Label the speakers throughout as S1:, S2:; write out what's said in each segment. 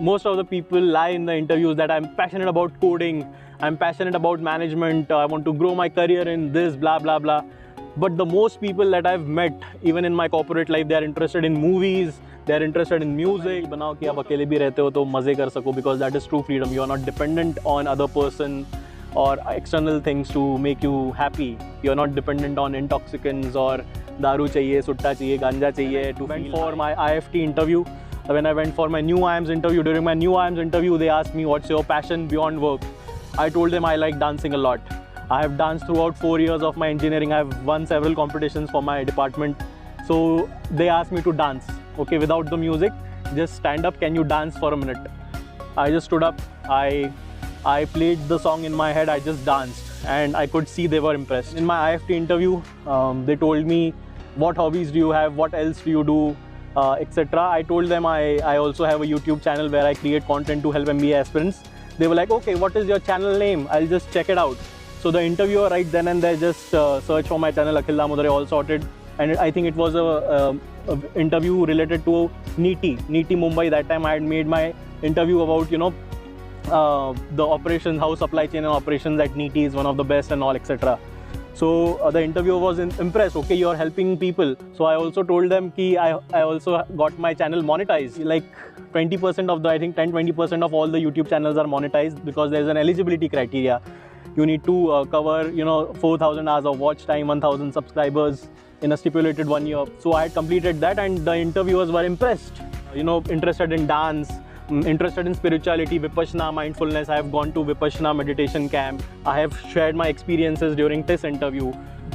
S1: Most of the people lie in the interviews that I'm passionate about coding, I'm passionate about management, I want to grow my career in this, blah, blah, blah. But the most people that I've met, even in my corporate life, they are interested in movies, they are interested in music. बनाओ कि आप अकेले भी रहते हो तो मज़े कर सको, because that is true freedom. You are not dependent on other person or external things to make you happy. You are not dependent on intoxicants or दारू चाहिए, सुट्टा चाहिए, गांजा चाहिए. To went for my IFT interview. When I went for my new IIMS interview, during my new IIMS interview, they asked me, what's your passion beyond work? I told them I like dancing a lot. I have danced throughout 4 years of my engineering. I have won several competitions for my department. So they asked me to dance, okay, without the music, just stand up, can you dance for a minute? I just stood up, I played the song in my head, I just danced, and I could see they were impressed. In my IFT interview, they told me, what hobbies do you have, what else do you do, etc. I told them I also have a YouTube channel where I create content to help MBA aspirants. They were like, okay, what is your channel name? I'll just check it out. So the interviewer right then and there just searched for my channel, Akhil Damodare, all sorted. And I think it was a interview related to NEETI Mumbai. That time I had made my interview about, you know, the operations, how supply chain and operations at NEETI is one of the best and all, etc. So the interviewer was impressed. Okay, you're helping people. So I also told them ki I also got my channel monetized. Like 20% of the, I think 10-20% of all the YouTube channels are monetized because there's an eligibility criteria. You need to cover, you know, 4,000 hours of watch time, 1,000 subscribers in a stipulated 1 year. So I had completed that, and the interviewers were impressed. You know, interested in dance, interested in spirituality, Vipassana, mindfulness. I have gone to Vipassana meditation camp. I have shared my experiences during TIS interview.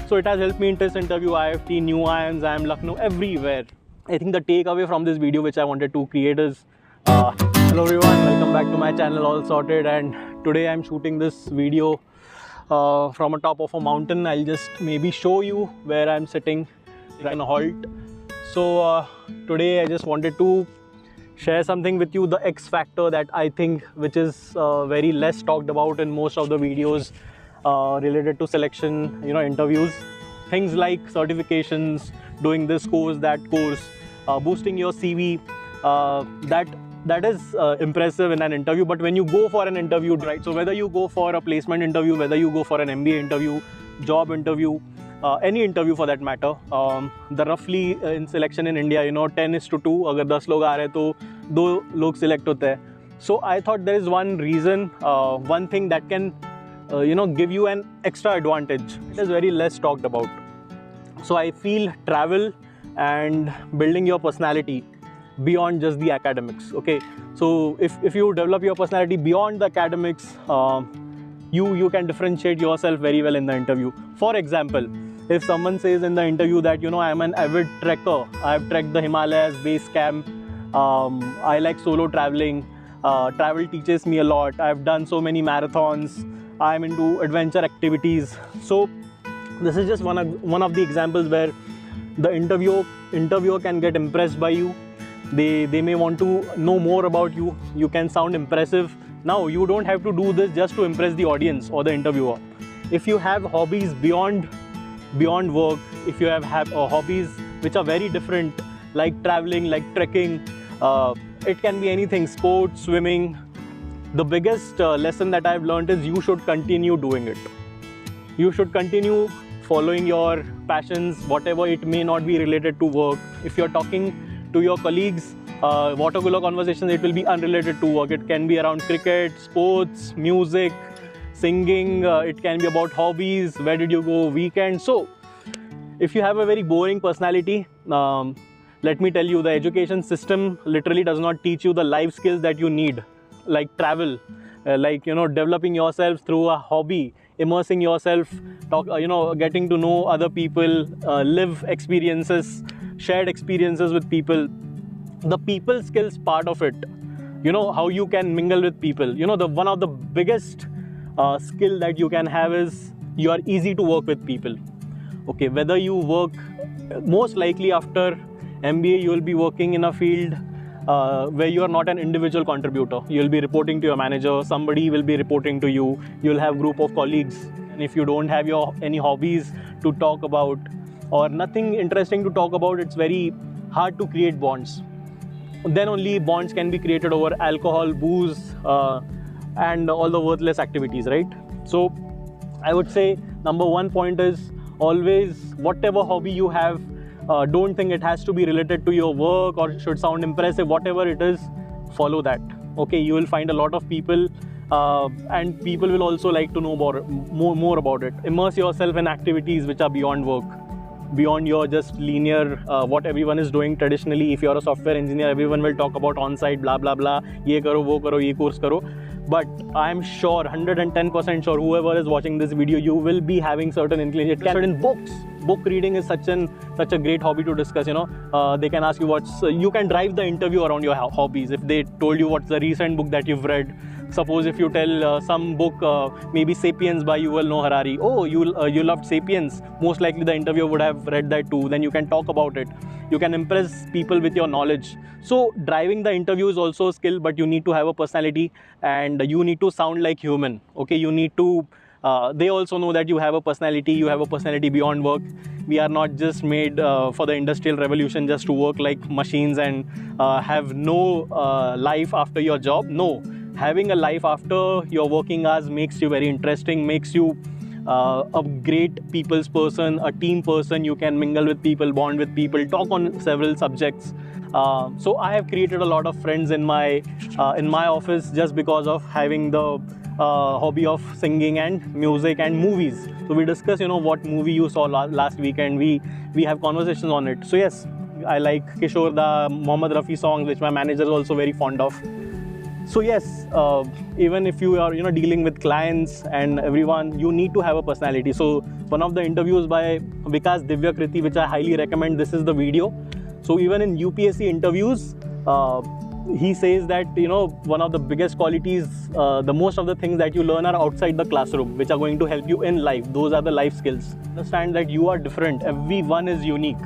S1: So it has helped me in TIS interview, IFT, New IIMS, IIM Lucknow, everywhere. I think the takeaway from this video which I wanted to create is, hello everyone, welcome back to my channel, All Sorted, and today I'm shooting this video from a top of a mountain. I'll just maybe show you where I'm sitting in a halt. So today I just wanted to share something with you, the X factor that I think which is very less talked about in most of the videos related to selection, you know, interviews. Things like certifications, doing this course, that course, boosting your CV, that is impressive in an interview. But when you go for an interview, right, so whether you go for a placement interview, whether you go for an MBA interview, job interview, any interview for that matter, the roughly in selection in India, you know, 10:2, अगर 10 लोग आ रहे तो 2 लोग select होते हैं. So I thought there is one reason, one thing that can, you know, give you an extra advantage. It is very less talked about. So I feel travel and building your personality beyond just the academics. Okay, so if you develop your personality beyond the academics, you can differentiate yourself very well in the interview. For example, if someone says in the interview that, you know, I'm an avid trekker, I've trekked the Himalayas, base camp, I like solo traveling, travel teaches me a lot, I've done so many marathons, I'm into adventure activities. So this is just one of the examples where the interviewer can get impressed by you. They may want to know more about you. You can sound impressive. Now, you don't have to do this just to impress the audience or the interviewer. If you have hobbies beyond work, if you have hobbies which are very different, like traveling, like trekking, it can be anything, sports, swimming. The biggest lesson that I've learned is you should continue doing it. You should continue following your passions, whatever it may not be related to work. If you're talking to your colleagues, water cooler conversations, it will be unrelated to work. It can be around cricket, sports, music, singing. It can be about hobbies, where did you go weekend. So if you have a very boring personality, let me tell you, the education system literally does not teach you the life skills that you need, like travel, like, you know, developing yourself through a hobby, immersing yourself, you know, getting to know other people, live experiences, shared experiences with people. The people skills part of it, you know, how you can mingle with people. You know, one of the biggest skill that you can have is you are easy to work with people. Okay, whether you work, most likely after MBA you will be working in a field where you are not an individual contributor. You will be reporting to your manager, somebody will be reporting to you, you will have group of colleagues, and if you don't have any hobbies to talk about or nothing interesting to talk about, it's very hard to create bonds. then only bonds can be created over alcohol, booze, and all the worthless activities, right? So I would say number one point is always, whatever hobby you have, don't think it has to be related to your work or should sound impressive. Whatever it is, follow that. Okay, you will find a lot of people, and people will also like to know more about it. Immerse yourself in activities which are beyond work, beyond your just linear what everyone is doing traditionally. If you're a software engineer, everyone will talk about on-site, blah blah blah, ye karo, wo karo, ye course karo. But I'm sure, 110% sure, whoever is watching this video, you will be having certain inclination. Certain books. Book reading is such a great hobby to discuss. You know, they can ask you you can drive the interview around your hobbies. If they told you what's the recent book that you've read, suppose if you tell some book, maybe Sapiens by Yuval Noah Harari. Oh, you loved Sapiens. Most likely the interviewer would have read that too. Then you can talk about it. You can impress people with your knowledge. So driving the interview is also a skill, but you need to have a personality and you need to sound like human. Okay, you need to. They also know that you have a personality. You have a personality beyond work. We are not just made for the industrial revolution just to work like machines and have no life after your job. No, having a life after your working hours makes you very interesting, makes you a great people's person, a team person. You can mingle with people, bond with people, talk on several subjects. So I have created a lot of friends in my office just because of having the hobby of singing and music and movies. So we discuss, you know, what movie you saw last week, and we have conversations on it. So yes, I like Kishore Da, Mohammad Rafi songs, which my manager is also very fond of. So yes, even if you are, you know, dealing with clients and everyone, you need to have a personality. So one of the interviews by Vikas Divyakriti, which I highly recommend, this is the video. So even in UPSC interviews, he says that, you know, one of the biggest qualities, the most of the things that you learn are outside the classroom, which are going to help you in life. Those are the life skills. Understand that you are different. Everyone is unique.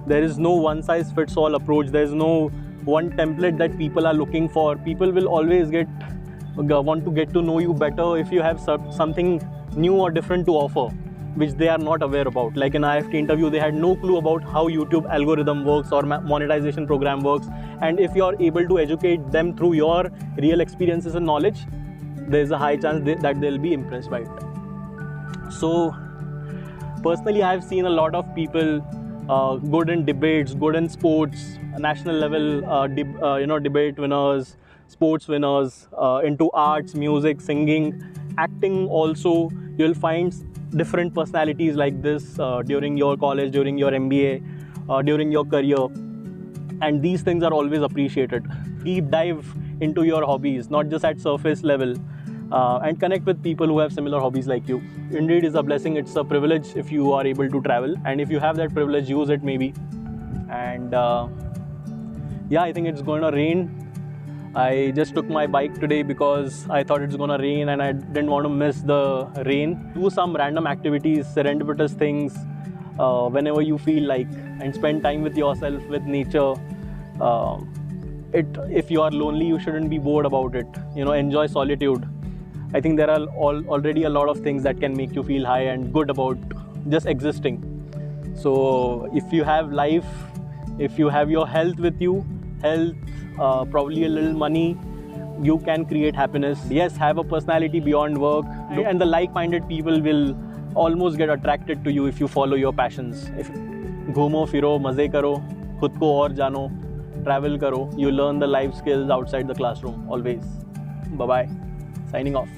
S1: There is no one size fits all approach. There is no one template that people are looking for. People will always want to get to know you better if you have something new or different to offer, which they are not aware about. Like in IFT interview, they had no clue about how YouTube algorithm works or monetization program works. And if you are able to educate them through your real experiences and knowledge, there is a high chance that they'll be impressed by it. So personally, I have seen a lot of people good in debates, good in sports, national level debate winners, sports winners, into arts, music, singing, acting also. You'll find different personalities like this during your college, during your MBA, during your career, and these things are always appreciated. Deep dive into your hobbies, not just at surface level, and connect with people who have similar hobbies like you. Indeed, it's a blessing. It's a privilege if you are able to travel, and if you have that privilege, use it maybe. And yeah, I think it's going to rain. I just took my bike today because I thought it's gonna rain and I didn't want to miss the rain. Do some random activities, serendipitous things whenever you feel like, and spend time with yourself, with nature. If you are lonely, you shouldn't be bored about it. You know, enjoy solitude. I think there are already a lot of things that can make you feel high and good about just existing. So if you have life, if you have your health with you, probably a little money, you can create happiness. Yes, have a personality beyond work, and the like-minded people will almost get attracted to you if you follow your passions. If घूमो फिरो मजे करो, खुद को और जानो, travel करो, you learn the life skills outside the classroom always. Bye bye. Signing off.